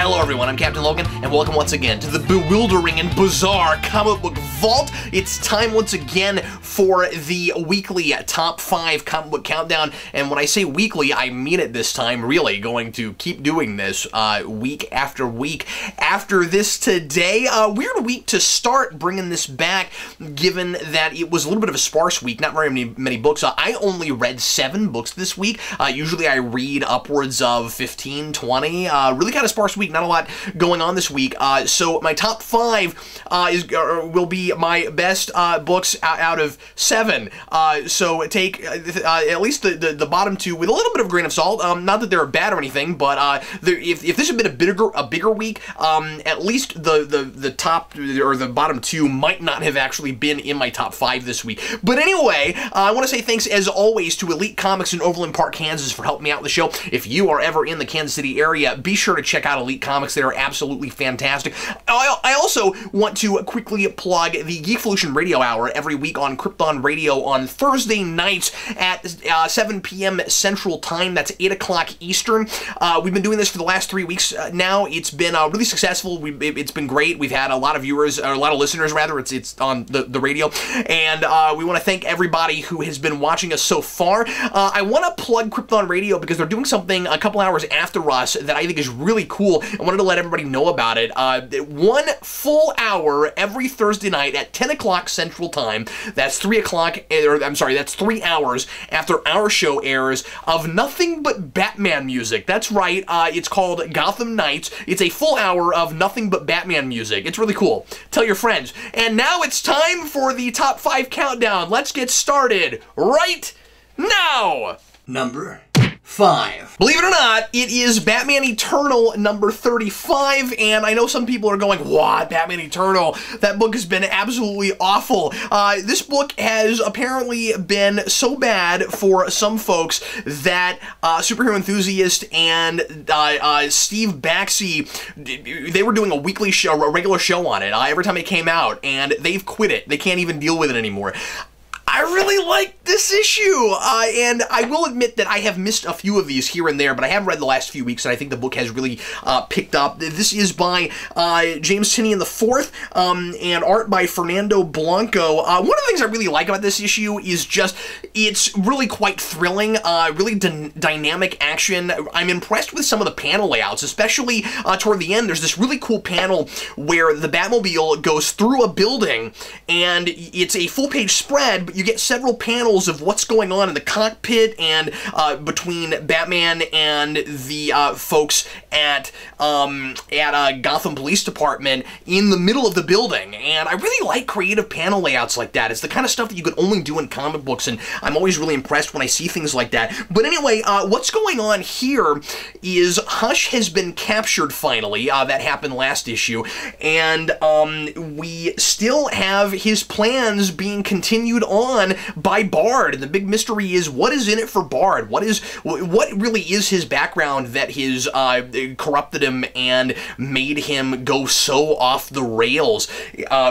Hello everyone, I'm Captain Logan, and welcome once again to the bewildering and bizarre comic book vault. It's time once again for the weekly top 5 comic book countdown, and when I say weekly, I mean it this time, really. Going to keep doing this week after week. After this today, weird week to start bringing this back, given that it was a little bit of a sparse week, not very many books. I only read 7 books this week. Usually I read upwards of 15, 20, really kind of sparse week. Not a lot going on this week, so my top 5 will be my best books out of 7. So take at least the bottom 2 with a little bit of a grain of salt. Not that they're bad or anything, but if this had been a bigger week, at least the top or the bottom 2 might not have actually been in my top 5 this week. But anyway, I want to say thanks as always to Elite Comics in Overland Park, Kansas, for helping me out with the show. If you are ever in the Kansas City area, be sure to check out Elite Comics. They are absolutely fantastic. I also want to quickly plug the Geekvolution Radio Hour every week on Krypton Radio on Thursday nights at 7 p.m. Central Time. That's 8 o'clock Eastern. We've been doing this for the last 3 weeks now. It's been really successful. It's been great. We've had a lot of viewers, or a lot of listeners rather. It's on the radio, and we want to thank everybody who has been watching us so far. I want to plug Krypton Radio because they're doing something a couple hours after us that I think is really cool. I wanted to let everybody know about it. 1 full hour every Thursday night at 10 o'clock Central Time. That's 3 o'clock, or I'm sorry, that's 3 hours after our show airs of nothing but Batman music. That's right, it's called Gotham Nights. It's a full hour of nothing but Batman music. It's really cool. Tell your friends. And now it's time for the top 5 countdown. Let's get started right now. Number 5. Believe it or not, it is Batman Eternal number 35, and I know some people are going, what, Batman Eternal? That book has been absolutely awful. This book has apparently been so bad for some folks that Superhero Enthusiast and Steve Baxi, they were doing a weekly show, a regular show on it every time it came out, and they've quit it. They can't even deal with it anymore. I really like this issue, and I will admit that I have missed a few of these here and there, but I have read the last few weeks, and I think the book has really picked up. This is by James Tynion IV, and art by Fernando Blanco. One of the things I really like about this issue is just, it's really quite thrilling, really dynamic action. I'm impressed with some of the panel layouts, especially toward the end. There's this really cool panel where the Batmobile goes through a building, and it's a full-page spread, but you get several panels of what's going on in the cockpit and between Batman and the folks at Gotham Police Department in the middle of the building. And I really like creative panel layouts like that. It's the kind of stuff that you could only do in comic books, and I'm always really impressed when I see things like that. But anyway, what's going on here is Hush has been captured finally. That happened last issue, and we still have his plans being continued on by Bard, and the big mystery is, what is in it for Bard? What really is his background that has corrupted him and made him go so off the rails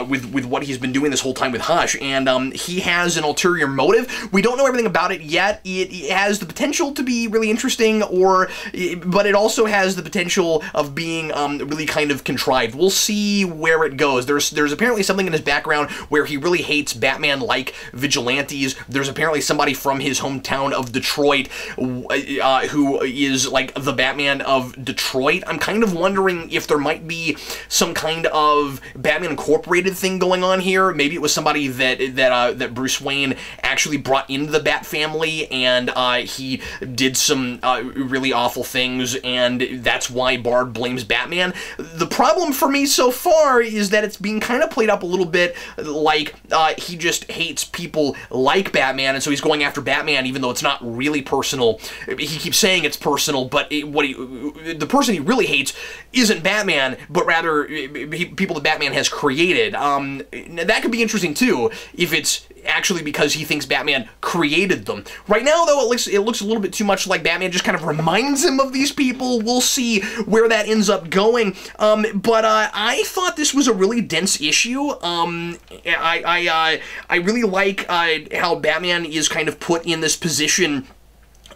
with what he's been doing this whole time with Hush? And he has an ulterior motive. We don't know everything about it yet. It has the potential to be really interesting, but it also has the potential of being really kind of contrived. We'll see where it goes. There's apparently something in his background where he really hates Batman-like vigilantes. There's apparently somebody from his hometown of Detroit who is like the Batman of Detroit. I'm kind of wondering if there might be some kind of Batman Incorporated thing going on here. Maybe it was somebody that Bruce Wayne actually brought into the Bat family, and he did some really awful things, and that's why Bard blames Batman. The problem for me so far is that it's being kind of played up a little bit like he just hates people like Batman, and so he's going after Batman even though it's not really personal. He keeps saying it's personal, but the person he really hates isn't Batman, but rather people that Batman has created. That could be interesting too, if it's actually because he thinks Batman created them. Right now, though, it looks a little bit too much like Batman just kind of reminds him of these people. We'll see where that ends up going. But I thought this was a really dense issue. I really like how Batman is kind of put in this position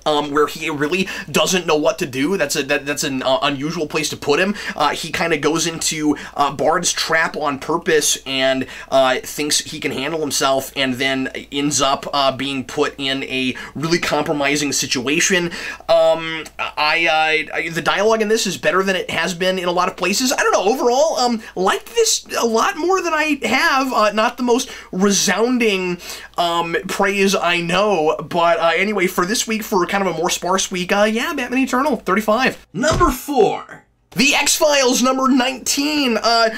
where he really doesn't know what to do. That's an unusual place to put him. He kind of goes into Bard's trap on purpose and thinks he can handle himself, and then ends up being put in a really compromising situation. The dialogue in this is better than it has been in a lot of places. I don't know, overall, liked this a lot more than I have. Not the most resounding praise I know, but anyway, for this week, for kind of a more sparse week, yeah, Batman Eternal, 35. Number 4. The X-Files, number 19. I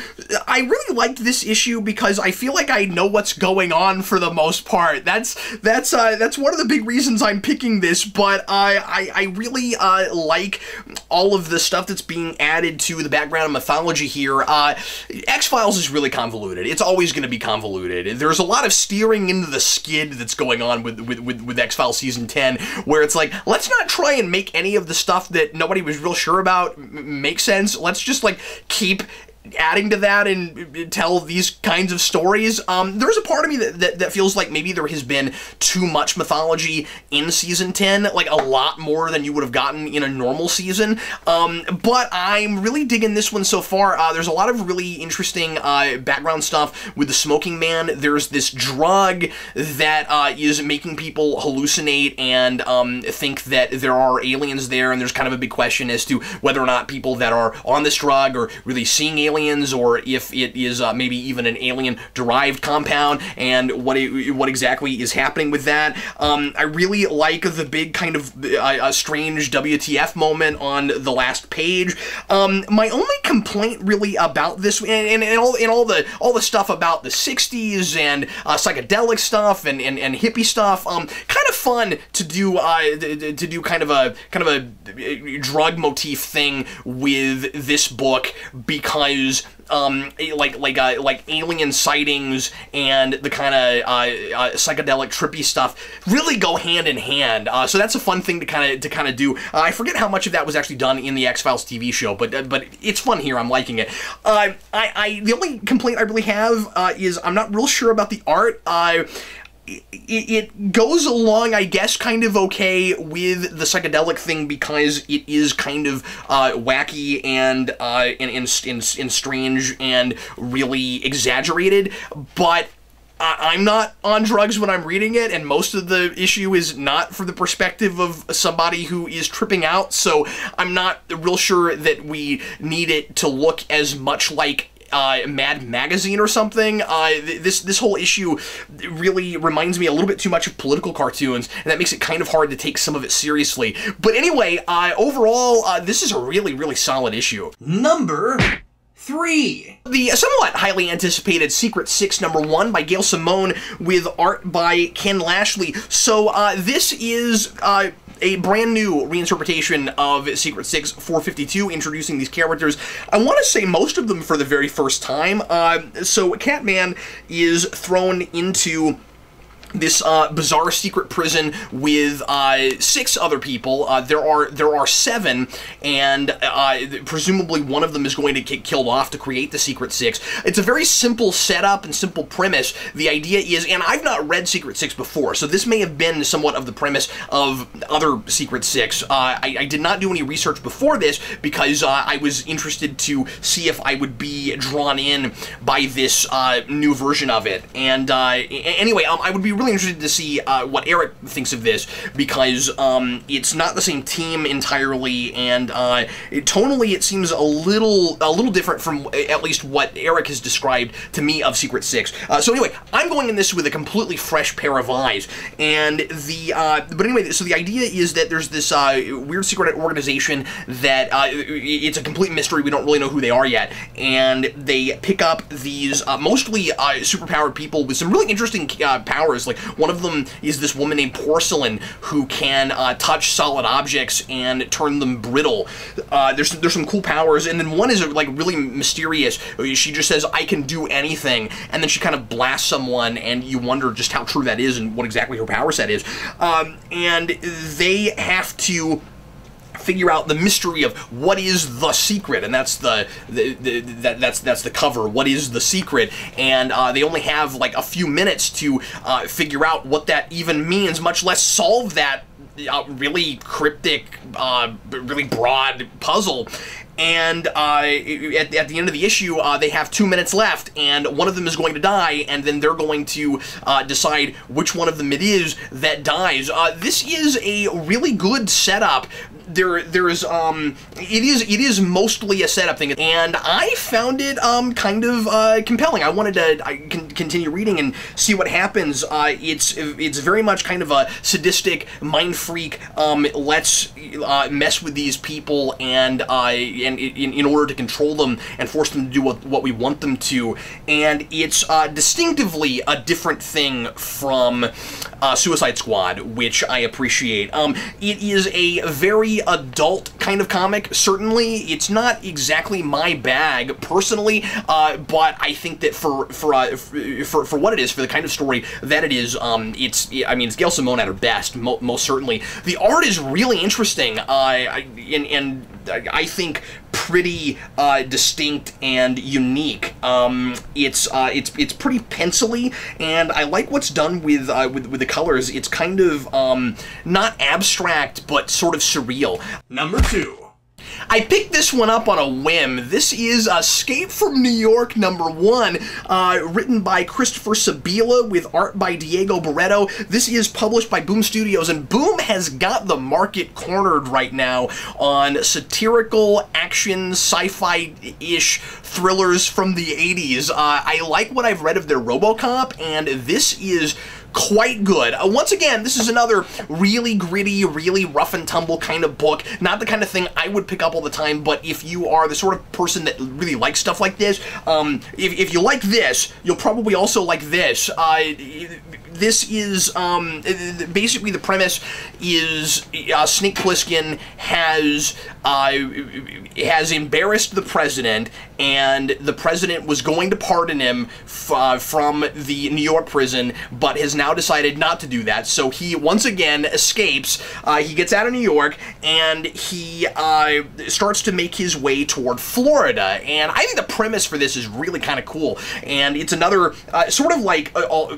really liked this issue because I feel like I know what's going on for the most part. That's one of the big reasons I'm picking this, but I really like all of the stuff that's being added to the background and mythology here. X-Files is really convoluted. It's always going to be convoluted. There's a lot of steering into the skid that's going on with X-Files Season 10, where it's like, let's not try and make any of the stuff that nobody was real sure about make sense. Let's just, like, keep adding to that and tell these kinds of stories. There's a part of me that feels like maybe there has been too much mythology in Season 10, like a lot more than you would have gotten in a normal season, but I'm really digging this one so far. There's a lot of really interesting background stuff with the Smoking Man. There's this drug that is making people hallucinate and think that there are aliens there, and there's kind of a big question as to whether or not people that are on this drug are really seeing aliens, or if it is maybe even an alien-derived compound, and what exactly is happening with that. I really like the big kind of strange WTF moment on the last page. My only complaint really about this, and all the stuff about the 60s and psychedelic stuff and hippie stuff, kind of fun to do kind of a drug motif thing with this book, because like alien sightings and the kind of psychedelic trippy stuff really go hand in hand. So that's a fun thing to kind of do. I forget how much of that was actually done in the X-Files TV show, but it's fun here. I'm liking it. The only complaint I really have is I'm not real sure about the art. It goes along, I guess, kind of okay with the psychedelic thing, because it is kind of wacky and strange and really exaggerated, but I'm not on drugs when I'm reading it, and most of the issue is not from the perspective of somebody who is tripping out, so I'm not real sure that we need it to look as much like Mad Magazine or something. This whole issue really reminds me a little bit too much of political cartoons, and that makes it kind of hard to take some of it seriously. But anyway, overall, this is a really, really solid issue. Number 3. The somewhat highly anticipated Secret Six #1 by Gail Simone with art by Ken Lashley. So this is a brand new reinterpretation of Secret Six 452, introducing these characters. I want to say most of them for the very first time. So Catman is thrown into this bizarre secret prison with 6 other people. There are 7, and presumably one of them is going to get killed off to create the Secret Six. It's a very simple setup and simple premise. The idea is, and I've not read Secret Six before, so this may have been somewhat of the premise of other Secret Six. I did not do any research before this because I was interested to see if I would be drawn in by this new version of it. And anyway, I would be really interested to see what Eric thinks of this, because it's not the same team entirely, and tonally it seems a little different from at least what Eric has described to me of Secret Six. So anyway, I'm going in this with a completely fresh pair of eyes, and but anyway, so the idea is that there's this weird secret organization that it's a complete mystery. We don't really know who they are yet, and they pick up these mostly superpowered people with some really interesting powers. Like, one of them is this woman named Porcelain, who can touch solid objects and turn them brittle. There's some cool powers, and then one is like really mysterious. She just says, "I can do anything," and then she kind of blasts someone, and you wonder just how true that is and what exactly her power set is. And they have to figure out the mystery of what is the secret, and that's that's the cover. What is the secret? And they only have like a few minutes to figure out what that even means, much less solve that really cryptic, really broad puzzle. And at the end of the issue, they have 2 minutes left, and one of them is going to die, and then they're going to decide which one of them it is that dies. This is a really good setup. It is mostly a setup thing, and I found it kind of compelling. I wanted to continue reading and see what happens. It's very much kind of a sadistic mind freak. Let's mess with these people and in order to control them and force them to do what we want them to. And it's distinctively a different thing from Suicide Squad, which I appreciate. It is a very adult kind of comic. Certainly, it's not exactly my bag personally, but I think that for what it is, for the kind of story that it is, it's Gail Simone at her best, most certainly. The art is really interesting, and I think pretty distinct and unique. It's pretty pencily, and I like what's done with the colors. It's kind of not abstract, but sort of surreal. Number 2. I picked this one up on a whim. This is Escape from New York #1, written by Christopher Sabila with art by Diego Barreto. This is published by Boom Studios, and Boom has got the market cornered right now on satirical, action, sci-fi-ish thrillers from the 80s. I like what I've read of their RoboCop, and this is quite good. Once again, this is another really gritty, really rough and tumble kind of book. Not the kind of thing I would pick up all the time, but if you are the sort of person that really likes stuff like this, if you like this, you'll probably also like this. This is, basically the premise is Snake Plissken has embarrassed the president, and the president was going to pardon him from the New York prison, but has now decided not to do that. So he once again escapes. He gets out of New York, and he starts to make his way toward Florida. And I think the premise for this is really kind of cool. And it's another sort of like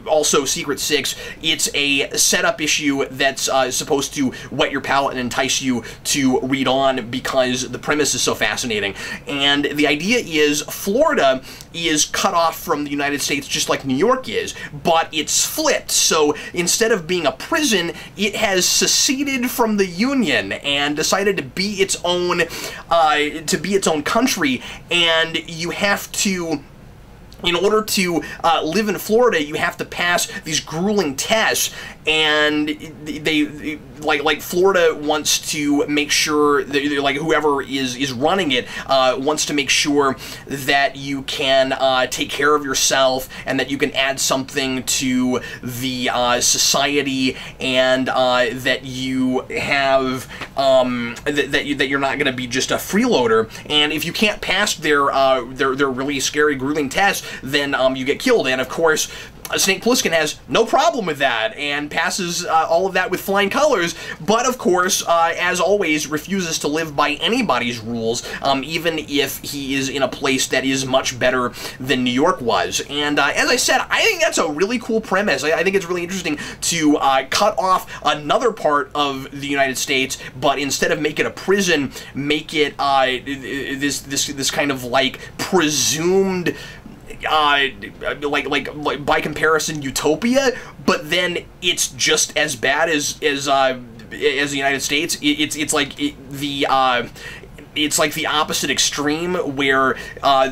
also Secret Six. It's a setup issue that's supposed to whet your palate and entice you to read on because the premise is so fascinating. And the idea is Florida is cut off from the United States just like New York is, but it's flipped. So instead of being a prison, it has seceded from the Union and decided to be its own country. And you have to, in order to live in Florida, you have to pass these grueling tests, and they like Florida wants to make sure that, like, whoever is running it wants to make sure that you can take care of yourself and that you can add something to the society, and that you have that you're not going to be just a freeloader. And if you can't pass their really scary, grueling tests, then you get killed. And of course, Snake Plissken has no problem with that and passes all of that with flying colors, but of course, as always, refuses to live by anybody's rules, even if he is in a place that is much better than New York was. And as I said, I think that's a really cool premise. I think it's really interesting to cut off another part of the United States, but instead of make it a prison, make it this kind of like presumed, like by comparison, utopia, but then it's just as bad as the United States. It's like the opposite extreme, where a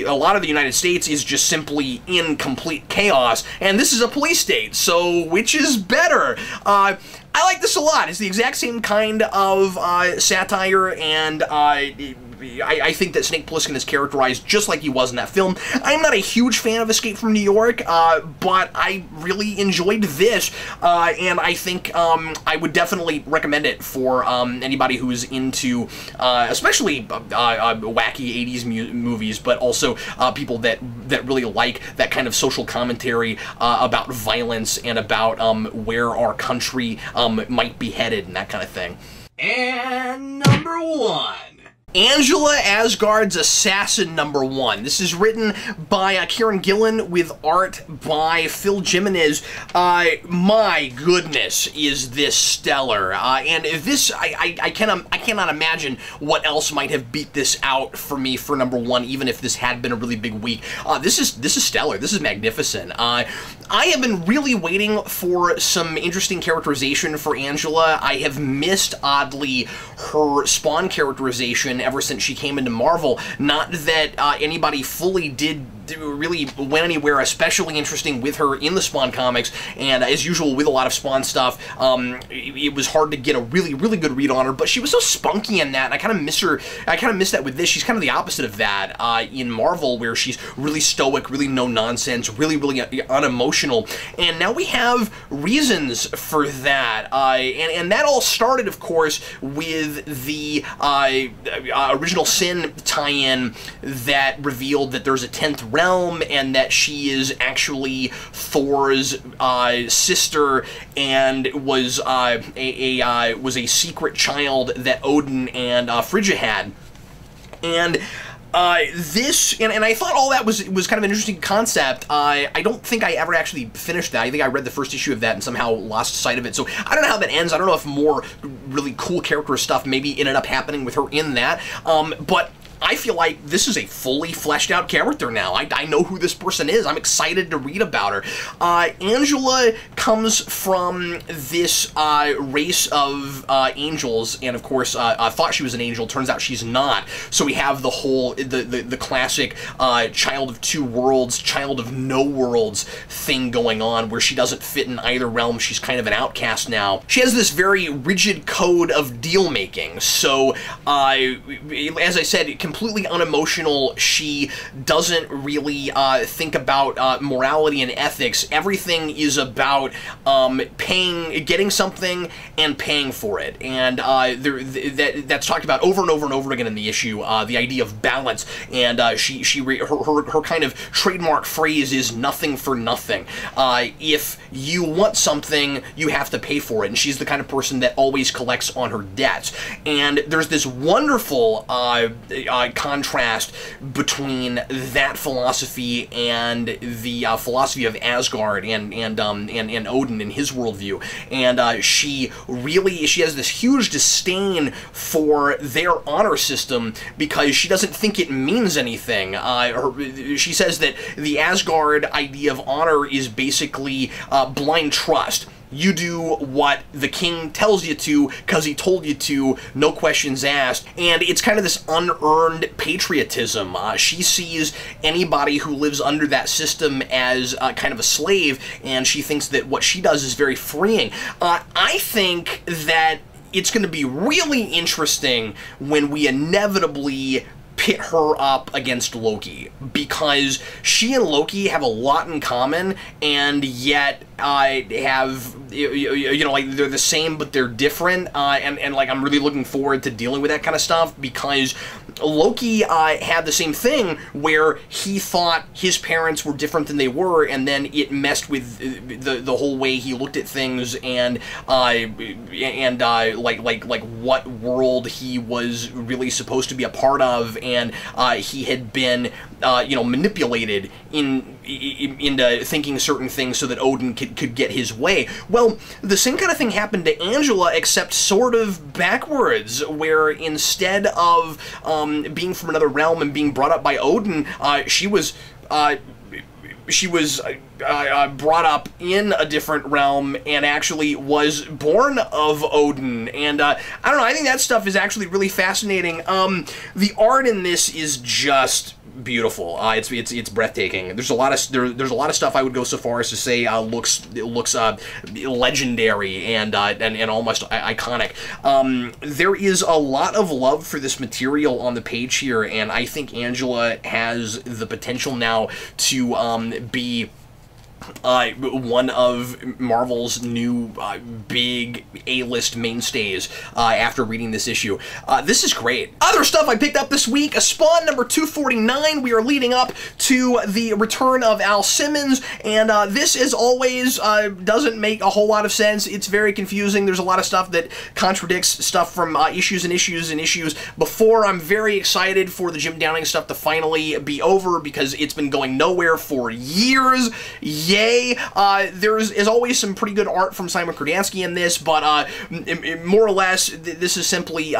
lot of the United States is just simply in complete chaos, and this is a police state. So which is better? I like this a lot. It's the exact same kind of satire, and I think that Snake Plissken is characterized just like he was in that film. I'm not a huge fan of Escape from New York, but I really enjoyed this, and I think I would definitely recommend it for anybody who's into, especially wacky 80s movies, but also people that really like that kind of social commentary about violence and about where our country might be headed and that kind of thing. And number 1. Angela, Asgard's Assassin #1. This is written by Kieran Gillen with art by Phil Jimenez. My goodness, is this stellar. And this, I cannot imagine what else might have beat this out for me for #1, even if this had been a really big week. This is stellar. This is magnificent. I have been really waiting for some interesting characterization for Angela. I have missed, oddly, her Spawn characterization ever since she came into Marvel. Not that anybody fully really went anywhere especially interesting with her in the Spawn comics, and as usual with a lot of Spawn stuff, it was hard to get a really good read on her, but she was so spunky in that, and I kind of miss her. I kind of miss that with this. She's kind of the opposite of that in Marvel, where she's really stoic, really no nonsense, really unemotional, and now we have reasons for that, and that all started, of course, with the Original Sin tie-in that revealed that there's a 10th realm and that she is actually Thor's sister and was a secret child that Odin and Frigga had. And this, and I thought all that was kind of an interesting concept. I don't think I ever actually finished that. I think I read the first issue of that and somehow lost sight of it. So I don't know how that ends. I don't know if more really cool character stuff maybe ended up happening with her in that. But I feel like this is a fully fleshed out character now. I know who this person is. I'm excited to read about her. Angela comes from this race of angels, and of course, I thought she was an angel. Turns out she's not. So we have the whole, the classic child of two worlds, child of no worlds thing going on, where she doesn't fit in either realm. She's kind of an outcast now. She has this very rigid code of deal making. So, as I said, completely unemotional. She doesn't really think about morality and ethics. Everything is about getting something and paying for it. And that's talked about over and over and over again in the issue. The idea of balance. And her kind of trademark phrase is nothing for nothing. If you want something, you have to pay for it. And she's the kind of person that always collects on her debts. And there's this wonderful contrast between that philosophy and the philosophy of Asgard and Odin and his worldview. And she has this huge disdain for their honor system because she doesn't think it means anything. She says that the Asgard idea of honor is basically blind trust. You do what the king tells you to because he told you to, no questions asked. And it's kind of this unearned patriotism. She sees anybody who lives under that system as kind of a slave, and she thinks that what she does is very freeing. I think that it's going to be really interesting when we inevitably pit her up against Loki, because she and Loki have a lot in common, and yet have, like, they're the same but they're different, and like, I'm really looking forward to dealing with that kind of stuff, because Loki had the same thing where he thought his parents were different than they were, and then it messed with the whole way he looked at things, and like what world he was really supposed to be a part of, and he had been manipulated into thinking certain things so that Odin could get his way. Well, the same kind of thing happened to Angela, except sort of backwards, where instead of being from another realm and being brought up by Odin, she was brought up in a different realm and actually was born of Odin. And I don't know, I think that stuff is actually really fascinating. The art in this is just beautiful. It's breathtaking. There's a lot of stuff I would go so far as to say looks legendary and almost iconic. There is a lot of love for this material on the page here, and I think Angela has the potential now to be one of Marvel's new big A-list mainstays after reading this issue. This is great. Other stuff I picked up this week, Spawn number 249. We are leading up to the return of Al Simmons, and this, as always, doesn't make a whole lot of sense. It's very confusing. There's a lot of stuff that contradicts stuff from issues and issues and issues before. I'm very excited for the Jim Downing stuff to finally be over because it's been going nowhere for years. Yay! There's, as always, some pretty good art from Simon Kurdansky in this, but more or less, this is simply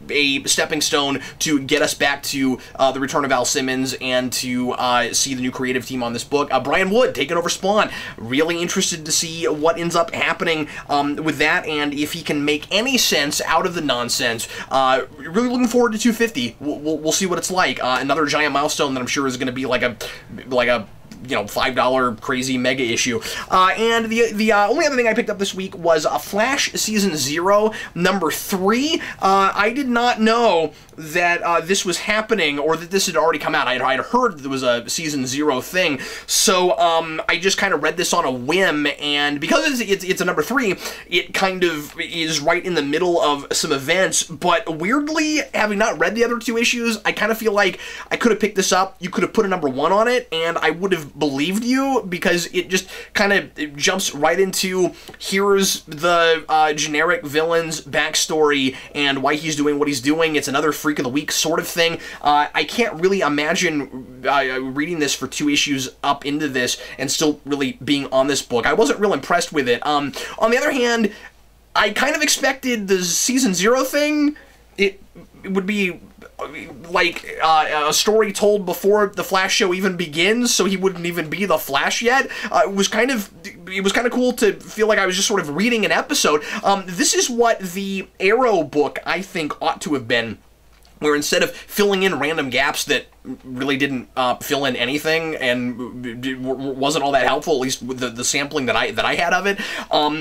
a stepping stone to get us back to the return of Al Simmons and to see the new creative team on this book. Brian Wood taking over Spawn. Really interested to see what ends up happening with that, and if he can make any sense out of the nonsense. Really looking forward to 250. We'll see what it's like. Another giant milestone that I'm sure is going to be like a you know, $5 crazy mega issue. And the only other thing I picked up this week was Flash Season 0, number 3. I did not know that this was happening, or that this had already come out. I'd heard there was a Season 0 thing, so I just kind of read this on a whim, and because it's a number 3, it kind of is right in the middle of some events, but weirdly, having not read the other 2 issues, I kind of feel like I could have picked this up, you could have put a number 1 on it, and I would have believed you, because it just kind of jumps right into, here's the generic villain's backstory and why he's doing what he's doing. It's another Freak of the Week sort of thing. I can't really imagine reading this for 2 issues up into this and still really being on this book. I wasn't real impressed with it. On the other hand, I kind of expected the Season 0 thing, it would be like a story told before the Flash show even begins, so he wouldn't even be the Flash yet. It was kind of cool to feel like I was just sort of reading an episode. This is what the Arrow book, I think, ought to have been, where instead of filling in random gaps that really didn't fill in anything and wasn't all that helpful, at least with the sampling that I had of it,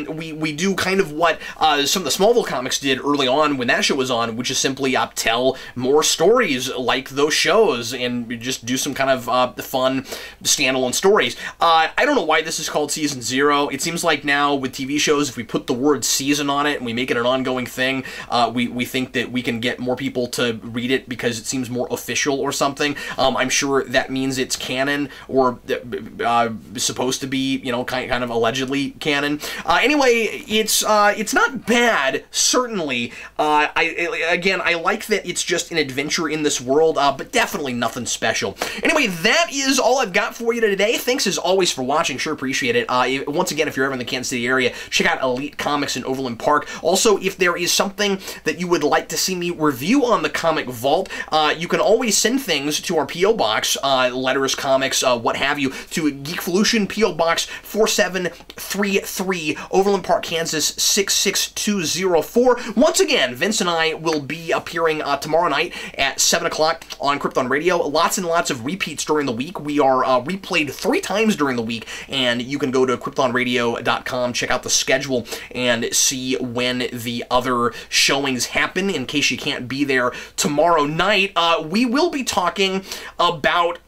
we do kind of what some of the Smallville comics did early on when that show was on, which is simply tell more stories like those shows and just do some kind of fun standalone stories. I don't know why this is called Season 0. It seems like now with TV shows, if we put the word season on it and we make it an ongoing thing, we think that we can get more people to read it because it seems more official or something. I'm sure that means it's canon, or supposed to be, you know, kind of allegedly canon. Anyway, it's not bad, certainly. I like that it's just an adventure in this world, but definitely nothing special. Anyway, that is all I've got for you today. Thanks as always for watching. Sure appreciate it. Once again, if you're ever in the Kansas City area, check out Elite Comics in Overland Park. Also, if there is something that you would like to see me review on the Comic Vault, you can always send things to our P.O. Box, letters, comics, what have you, to Geekvolution, P.O. Box 4733, Overland Park, Kansas 66204. Once again, Vince and I will be appearing tomorrow night at 7 o'clock on Krypton Radio. Lots and lots of repeats during the week. We are replayed 3 times during the week, and you can go to KryptonRadio.com, check out the schedule, and see when the other showings happen in case you can't be there tomorrow night. We will be talking about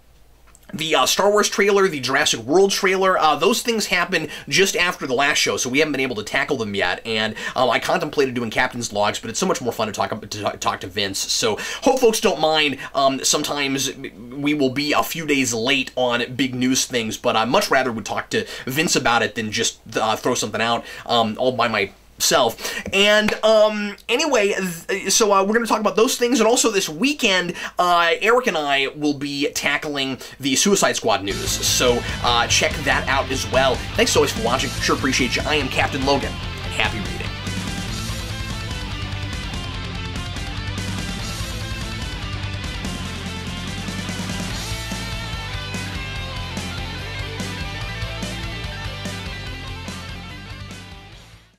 the Star Wars trailer, the Jurassic World trailer. Those things happen just after the last show, so we haven't been able to tackle them yet, and I contemplated doing Captain's Logs, but it's so much more fun to talk to Vince, so hope folks don't mind. Sometimes we will be a few days late on big news things, but I much rather would talk to Vince about it than just throw something out all by myself. And anyway, so we're going to talk about those things, and also this weekend, Eric and I will be tackling the Suicide Squad news, so check that out as well. Thanks so much for watching. Sure appreciate you. I am Captain Logan. Happy reading.